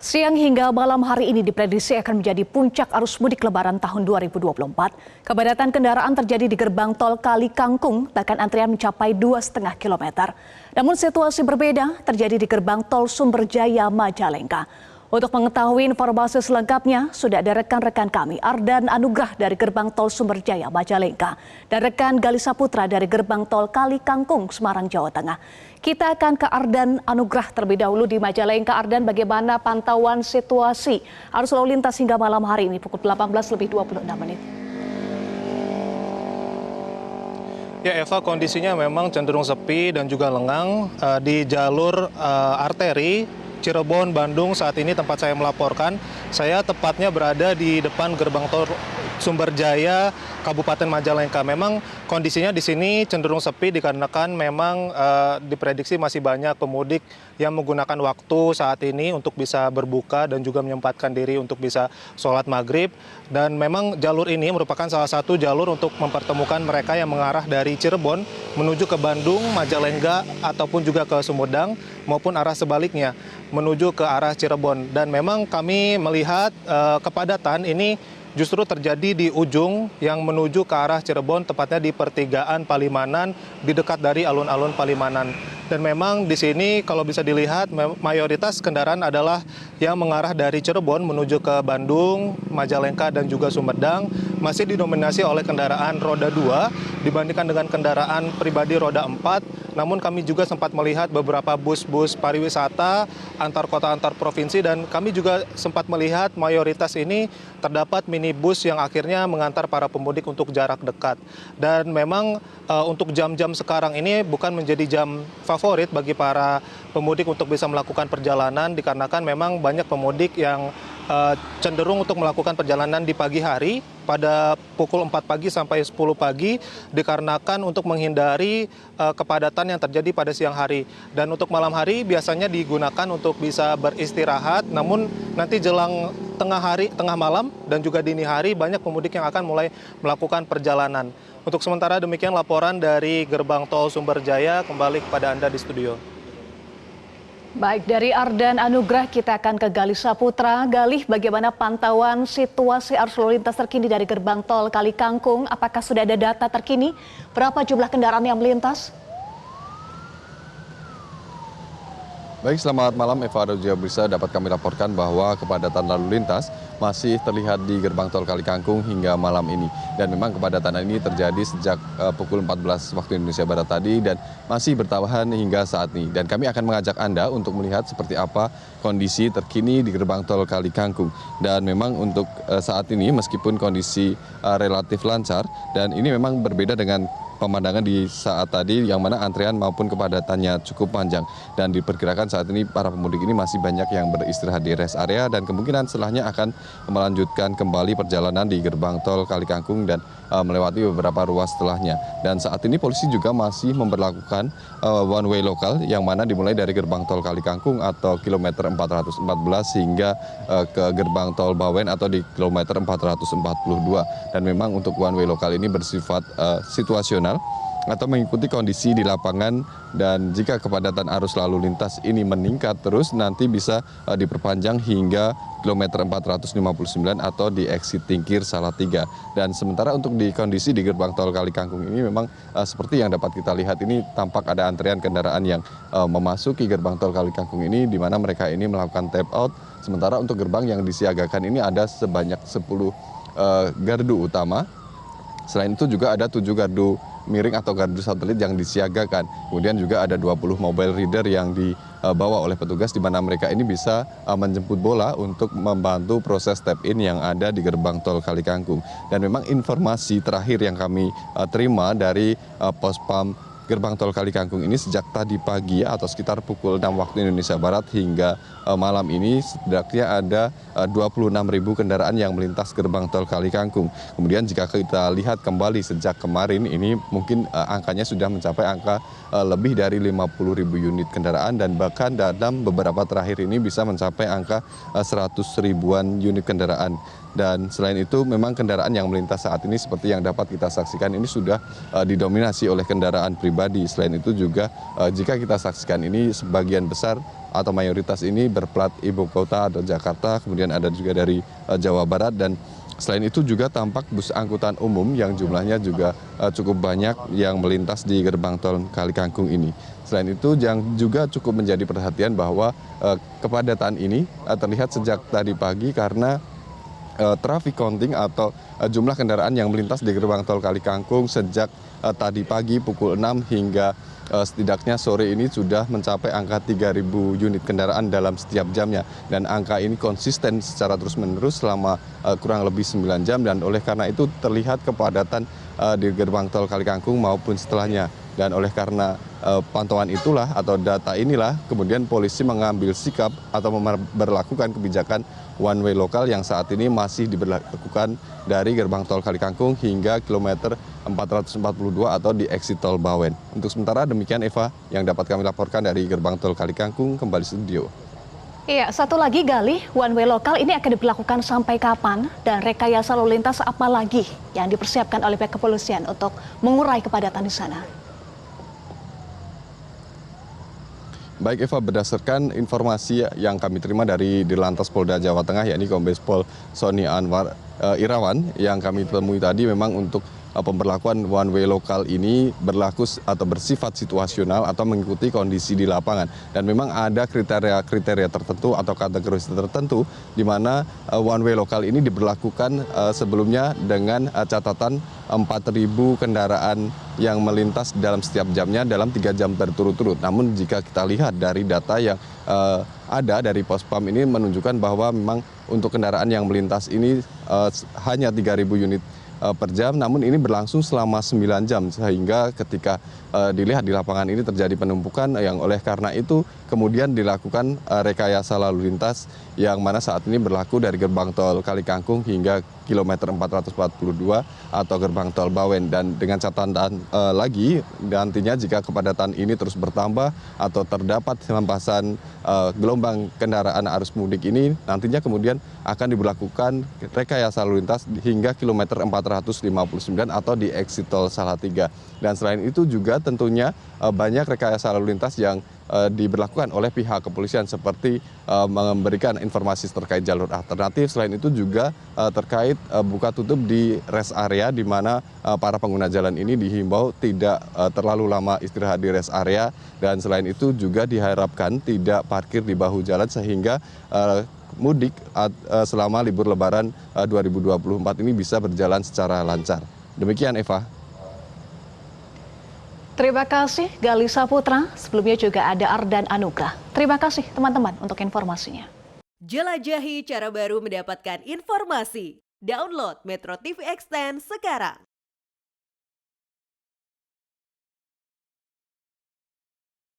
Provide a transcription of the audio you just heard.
Siang hingga malam hari ini diprediksi akan menjadi puncak arus mudik Lebaran tahun 2024. Kepadatan kendaraan terjadi di gerbang tol Kali Kangkung, bahkan antrian mencapai 2,5 km. Namun situasi berbeda terjadi di gerbang tol Sumberjaya Majalengka. Untuk mengetahui informasi selengkapnya, sudah ada rekan-rekan kami, Ardan Anugrah dari gerbang tol Sumberjaya Majalengka dan rekan Gali Saputra dari gerbang tol Kali Kangkung, Semarang, Jawa Tengah. Kita akan ke Ardan Anugrah terlebih dahulu di Majalengka. Ardan, bagaimana pantauan situasi arus lalu lintas hingga malam hari ini pukul 18:26. Ya Eva, kondisinya memang cenderung sepi dan juga lengang di jalur arteri Cirebon, Bandung. Saat ini tempat saya melaporkan, saya tepatnya berada di depan gerbang tol Sumberjaya, Kabupaten Majalengka. Memang kondisinya di sini cenderung sepi dikarenakan memang diprediksi masih banyak pemudik yang menggunakan waktu saat ini untuk bisa berbuka dan juga menyempatkan diri untuk bisa sholat maghrib. Dan memang jalur ini merupakan salah satu jalur untuk mempertemukan mereka yang mengarah dari Cirebon menuju ke Bandung, Majalengka, ataupun juga ke Sumedang, maupun arah sebaliknya menuju ke arah Cirebon. Dan memang kami melihat kepadatan ini justru terjadi di ujung yang menuju ke arah Cirebon, tepatnya di pertigaan Palimanan, di dekat dari alun-alun Palimanan. Dan memang di sini kalau bisa dilihat mayoritas kendaraan adalah yang mengarah dari Cirebon menuju ke Bandung, Majalengka, dan juga Sumedang, masih didominasi oleh kendaraan roda 2 dibandingkan dengan kendaraan pribadi roda 4. Namun kami juga sempat melihat beberapa bus-bus pariwisata antar kota antar provinsi, dan kami juga sempat melihat mayoritas ini terdapat minibus yang akhirnya mengantar para pemudik untuk jarak dekat. Dan memang untuk jam-jam sekarang ini bukan menjadi jam favorit bagi para pemudik untuk bisa melakukan perjalanan, dikarenakan memang banyak pemudik yang cenderung untuk melakukan perjalanan di pagi hari pada pukul 4 pagi sampai 10 pagi, dikarenakan untuk menghindari kepadatan yang terjadi pada siang hari. Dan untuk malam hari biasanya digunakan untuk bisa beristirahat, namun nanti jelang tengah malam dan juga dini hari banyak pemudik yang akan mulai melakukan perjalanan. Untuk sementara demikian laporan dari gerbang tol Sumberjaya, kembali kepada Anda di studio. Baik, dari Ardan Anugrah kita akan ke Gali Saputra. Galih, bagaimana pantauan situasi arus lalu lintas terkini dari gerbang tol Kali Kangkung? Apakah sudah ada data terkini? Berapa jumlah kendaraan yang melintas? Baik, selamat malam Eva dan juga Brisa. Dapat kami laporkan bahwa kepadatan lalu lintas masih terlihat di gerbang tol Kali Kangkung hingga malam ini. Dan memang kepadatan ini terjadi sejak pukul 14 waktu Indonesia Barat tadi dan masih bertahan hingga saat ini. Dan kami akan mengajak Anda untuk melihat seperti apa kondisi terkini di gerbang tol Kali Kangkung. Dan memang untuk saat ini meskipun kondisi relatif lancar, dan ini memang berbeda dengan pemandangan di saat tadi yang mana antrian maupun kepadatannya cukup panjang, dan diperkirakan saat ini para pemudik ini masih banyak yang beristirahat di rest area dan kemungkinan setelahnya akan melanjutkan kembali perjalanan di gerbang tol Kali Kangkung dan melewati beberapa ruas setelahnya. Dan saat ini polisi juga masih memberlakukan one way lokal yang mana dimulai dari gerbang tol Kali Kangkung atau kilometer 414 hingga ke gerbang tol Bawen atau di kilometer 442. Dan memang untuk one way lokal ini bersifat situasional atau mengikuti kondisi di lapangan, dan jika kepadatan arus lalu lintas ini meningkat terus nanti bisa diperpanjang hingga kilometer 459 atau di exit Tingkir Salatiga. Dan sementara untuk di kondisi di gerbang tol Kali Kangkung ini memang seperti yang dapat kita lihat ini tampak ada antrian kendaraan yang memasuki gerbang tol Kali Kangkung ini, di mana mereka ini melakukan tap out. Sementara untuk gerbang yang disiagakan ini ada sebanyak 10 gardu utama. Selain itu juga ada 7 gardu miring atau gardu satelit yang disiagakan. Kemudian juga ada 20 mobile reader yang dibawa oleh petugas, di mana mereka ini bisa menjemput bola untuk membantu proses tap in yang ada di gerbang tol Kali Kangkung. Dan memang informasi terakhir yang kami terima dari Pospam gerbang tol Kali Kangkung ini sejak tadi pagi atau sekitar pukul 6 waktu Indonesia Barat hingga malam ini setidaknya ada 26.000 kendaraan yang melintas gerbang tol Kali Kangkung. Kemudian jika kita lihat kembali sejak kemarin ini mungkin angkanya sudah mencapai angka lebih dari 50.000 unit kendaraan, dan bahkan dalam beberapa terakhir ini bisa mencapai angka 100 ribuan unit kendaraan. Dan selain itu memang kendaraan yang melintas saat ini seperti yang dapat kita saksikan ini sudah didominasi oleh kendaraan pribadi. Selain itu juga jika kita saksikan ini sebagian besar atau mayoritas ini berplat ibu kota atau Jakarta, kemudian ada juga dari Jawa Barat, dan selain itu juga tampak bus angkutan umum yang jumlahnya juga cukup banyak yang melintas di gerbang tol Kalikangkung ini. Selain itu yang juga cukup menjadi perhatian bahwa kepadatan ini terlihat sejak tadi pagi karena traffic counting atau jumlah kendaraan yang melintas di gerbang tol Kalikangkung sejak tadi pagi pukul 6 hingga setidaknya sore ini sudah mencapai angka 3.000 unit kendaraan dalam setiap jamnya. Dan angka ini konsisten secara terus-menerus selama kurang lebih 9 jam, dan oleh karena itu terlihat kepadatan di gerbang tol Kalikangkung maupun setelahnya. Dan oleh karena pantauan itulah atau data inilah kemudian polisi mengambil sikap atau memberlakukan kebijakan one way lokal yang saat ini masih diberlakukan dari gerbang tol Kalikangkung hingga kilometer 442 atau di exit tol Bawen. Untuk sementara demikian Eva yang dapat kami laporkan dari gerbang tol Kalikangkung, kembali studio. Iya, satu lagi Galih, one way lokal ini akan diberlakukan sampai kapan dan rekayasa lalu lintas apa lagi yang dipersiapkan oleh pihak kepolisian untuk mengurai kepadatan di sana? Baik Eva, berdasarkan informasi yang kami terima dari Dirlantas Polda Jawa Tengah, yakni Kombes Pol Sony Anwar Irawan, yang kami temui tadi memang untuk pemberlakuan one way lokal ini berlaku atau bersifat situasional atau mengikuti kondisi di lapangan. Dan memang ada kriteria tertentu atau kategori tertentu di mana one way lokal ini diberlakukan sebelumnya dengan catatan 4.000 kendaraan yang melintas dalam setiap jamnya dalam 3 jam berturut-turut. Namun jika kita lihat dari data yang ada dari Pospam ini menunjukkan bahwa memang untuk kendaraan yang melintas ini hanya 3.000 unit per jam, namun ini berlangsung selama 9 jam sehingga ketika dilihat di lapangan ini terjadi penumpukan yang oleh karena itu kemudian dilakukan rekayasa lalu lintas yang mana saat ini berlaku dari gerbang tol Kalikangkung hingga kilometer 442 atau gerbang tol Bawen. Dan dengan catatan lagi nantinya jika kepadatan ini terus bertambah atau terdapat hempasan gelombang kendaraan arus mudik ini, nantinya kemudian akan diberlakukan rekayasa lalu lintas hingga kilometer 459 atau di exit tol Salatiga. Dan selain itu juga tentunya banyak rekayasa lalu lintas yang diberlakukan oleh pihak kepolisian seperti memberikan informasi terkait jalur alternatif. Selain itu juga terkait buka tutup di rest area di mana para pengguna jalan ini dihimbau tidak terlalu lama istirahat di rest area, dan selain itu juga diharapkan tidak parkir di bahu jalan sehingga mudik selama libur Lebaran 2024 ini bisa berjalan secara lancar. Demikian Eva. Terima kasih Galih Saputra, sebelumnya juga ada Ardan Anugrah. Terima kasih teman-teman untuk informasinya. Jelajahi cara baru mendapatkan informasi. Download Metro TV Extend sekarang.